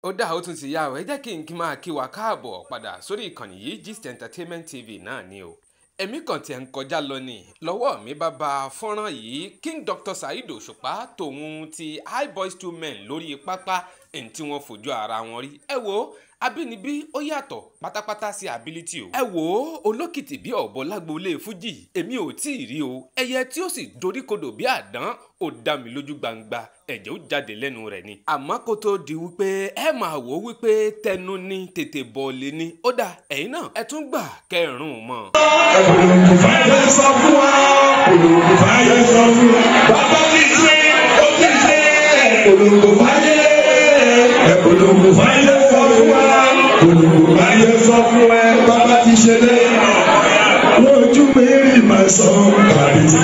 ó dá ó tún ti yá o ẹ jẹ́ kí n máa kí wa káàbọ̀ padà sórí ìkànnì yìí Gist Entertainment TV náà ni o èmi kàn tiẹ̀ ń kọjá lọ ni lọ́wọ́ mi bá ba fọ́nrán yìí King Dr. Saheed Òṣùpá tòun ti Highboyz2Men lórí pápá ẹni tí wọ́n fojú ara wọn rí ẹ wo abínibí ó yàtọ̀ pátápátá sí ability o ẹ wo olókìtì bí ọ̀bọ lágboolé fújì èmi ò tí ì rí o ẹyẹ tí ó sì doríkodò bí àdán ó dá mi lójú gbangba ẹ̀jẹ̀ ó jáde lẹ́nu rẹ̀ ni àmọ́ kó tó di wípé ẹ máa wò ó wípé tẹnu ní tètè bọ̀ọ̀lì ni ó dà ẹ̀yin náà ẹ tún gbà kẹrùn mọ́. Olùkù fàyè sọ fún wa olùkù fàyè sọ fún wa bàbá mi ṣe ó ti ṣe olùkù fàyè olùkù fàyè sọ fún wa olùkù fàyè sọ fún wa bàbá ti ṣe lé lójú mi rí màá sọ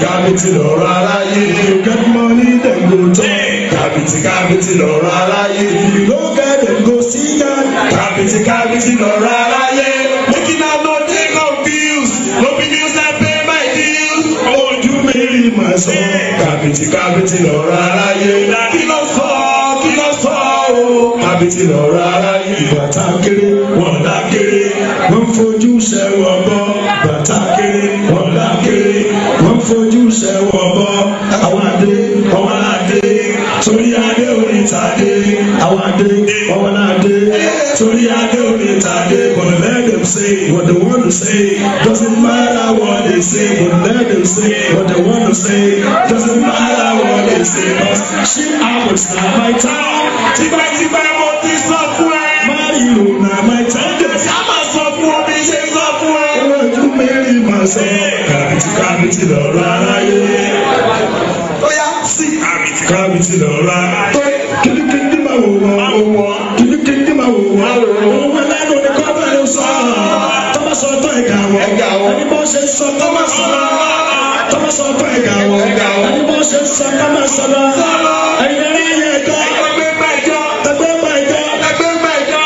kàbìtì lọ́rọ̀ aráyé you get money dem go talk kàbìtì lọ́rọ̀ aráyé you no get dem go see God kàbìtì lọ́rọ̀ aráyé making am no dey confused no be news I pay my dues ojú mi rí màá sọ kàbìtì lọ́rọ̀ aráyé kí ló sọ o kàbìtì lọ́rọ̀ aráyé ìbàtà kéré wọ́n dá kéré wọ́n fojú sẹ́wọ̀n bọ́ bàtà kéré wọ́n dá kéré wọ́n fojú sẹ́wọ̀n bọ́ àwọn adé ọwọ́n adé torí adé orí tàdé àwọn adé ọwọ́n adé torí adé orí tàdé but let them say what they want to say doesn't matter what they say but let them say what they want to say doesn't matter what they say cause she out na my town tipátipá mo ti sọ fún ẹ Mario na my town jẹ̀sí a máa sọ fún ọ bí ṣe sọ fún ẹ ojú mẹ́rin máa sọ kàbìtì lọ́rọ̀ aráyé ó yá sí kàbìtì lọ́rọ̀ aráyé kíndínkíndín máa wò wọ́n kíndínkíndín máa wò wọ́n òun wọn lẹ́nu ní kọ́bẹ̀ ló sọ tọ́mọ sọ tó ẹ̀gà wọ́n ẹni bọ́ ṣe sọ tọ́mọ sọ tọ́mọ sọ tó ẹ̀gà wọ́n ẹni bọ́ ṣe sọ tọ́mọ sọ lọ ẹ̀yin ẹ̀rí ẹ̀yẹ ẹ̀jọ́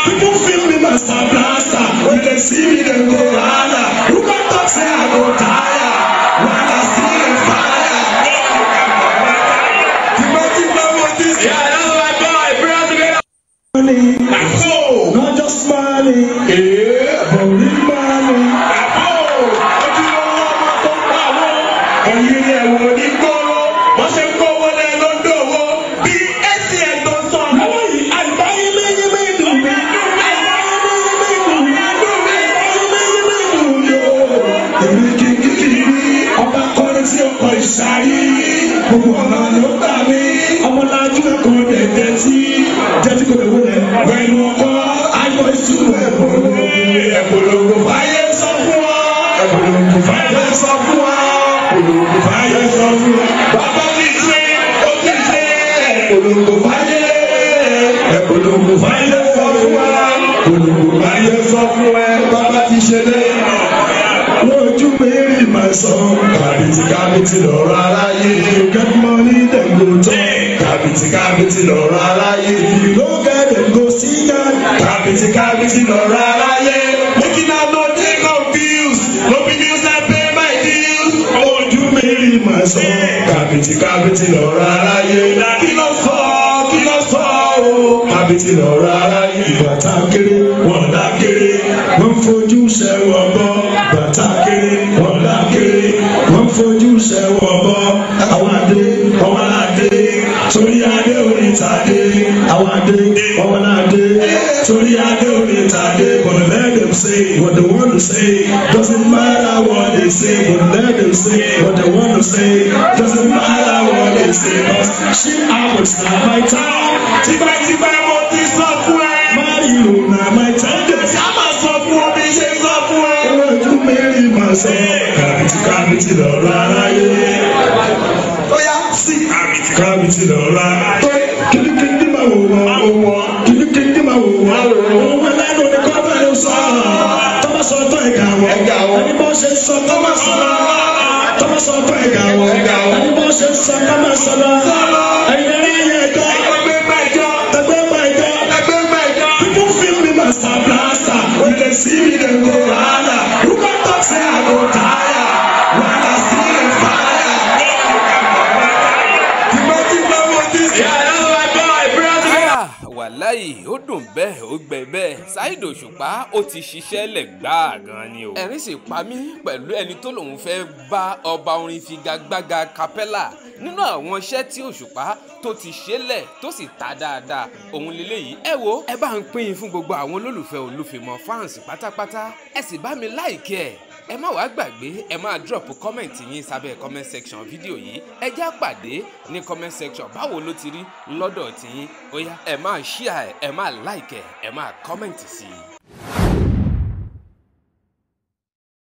people feel me master blaster when they see me dem go rala who can talk say I go tire when I still on fire. Money, not just money, but real money. Ẹ̀yin ẹ̀wọ̀n ní gbòòrò, wọ́n ṣe ń kówó lẹ́ lọ́dọ̀wọ́ bí ATM tó ń sọ. Àwọn yìí àgbáyé méjì méjì mi. Èmi kìkìkì ọba kọrin tí ó kọ ìṣàyí. Gbogbo ọ̀nà ló gbà mí. Ọmọlájú ẹ̀kọ́ dẹ̀dẹ̀ tí jẹ́tí kò lè wọlé. Wẹ̀nu ọkọ Highboyz2Men ẹ̀bùrọ̀gbọ̀ fàyè sọ fún wa. Ẹ̀bùrọ̀gbọ̀ fàyè sọ fún wa. Olùkù fàyè sọ fún wa. Bàbá mi ṣe ó ti ṣe. Olùkù fàyè. Olùkù fàyè sọ fún wa. Olùkù fàyè sọ fún wa. Bàbá ti ṣe lé. Lójú mi rí màá sọ. Kàbìtì lọ́rọ̀ aráyé. You get money dem go talk. Kàbìtì lọ́rọ̀ aráyé. You no get dem go see God. Kàbìtì lọ́rọ̀ aráyé. Making am no dey confused. No be news I pay my dues. Ojú mi rí màá sọ. Kàbìtì lọ́rọ̀ aráyé. Kí ló sọ o. Kàbìtì lọ́rọ̀ aráyé. Bàtà kéré wọ́n dá kéré. Wọ́n fojú sẹ́wọ̀n bọ́. Bàtà kéré wọ́n dá kéré. Wọ́n fojú sẹ́wọ̀n bọ́. Àwọn adé ọwọ́n adé. Torí adé orí tàdé. Àwọn adé ọwọ́n adé. Torí adé orí tàdé. But let them say what they want to say. Doesn't matter what they say. But let them say what they want to say. Doesn't matter what they say. Cause she out na my town. Tipátipá mo ti sọ fún ẹ. Mario na my town jẹ̀sí a máa sọ fún ọ bí ṣe sọ fún ẹ. Ojú mẹ́rin máa sọ kàbìtì lọ́rọ̀ aráyé. Ó yá sí kàbìtì lọ́rọ̀ aráyé. Kíndínkíndín máa wò wọ́n kíndínkíndín máa wò wọ́n òun wọn lẹ́nu ní kọ́bẹ̀ ló sọ tọ́mọ sọ tó ẹ̀gà wọ́n ẹni bọ́ ṣe sọ tọ́mọ sọ tó ẹ̀gà wọ́n ẹni bọ́ ṣe sọ tọ́mọ sọ lọ ẹ̀yin ẹ̀rí ẹ̀yẹ ẹ̀jọ́ people feel me master blaster when they see me dem go rala who can talk say I go tire when I still on fire. wàláyé ó dùn bẹ́ẹ̀. bẹ́ẹ̀ ó gbẹ bẹ́ẹ̀ Saheed Òṣùpá ó ti ṣiṣẹ́ lẹ̀ gbáà gan ni o. ẹ̀rín sì pa mí pẹ̀lú ẹni tó lòun fẹ́ bá ọba orin figagbága capella nínú àwọn iṣẹ́ tí Òṣùpá tó ti ṣe lẹ̀ tó sì ta dáadáa òun lélẹ́yìí. ẹ wo ẹ bá ń pín in fún gbogbo àwọn olólùfẹ́ Olúfìmọ̀ fans pátápátá ẹ sì bá mi láìkí ẹ. ẹ má wàá gbàgbé ẹ máa drop comment yín sábẹ́ comment section fídíò yìí. ẹ já pàdé ní comment section báwo ló ti rí lọ́dọ̀ tiyín. ó yá ẹ máa share ẹ máa like ẹ máa comment sí i.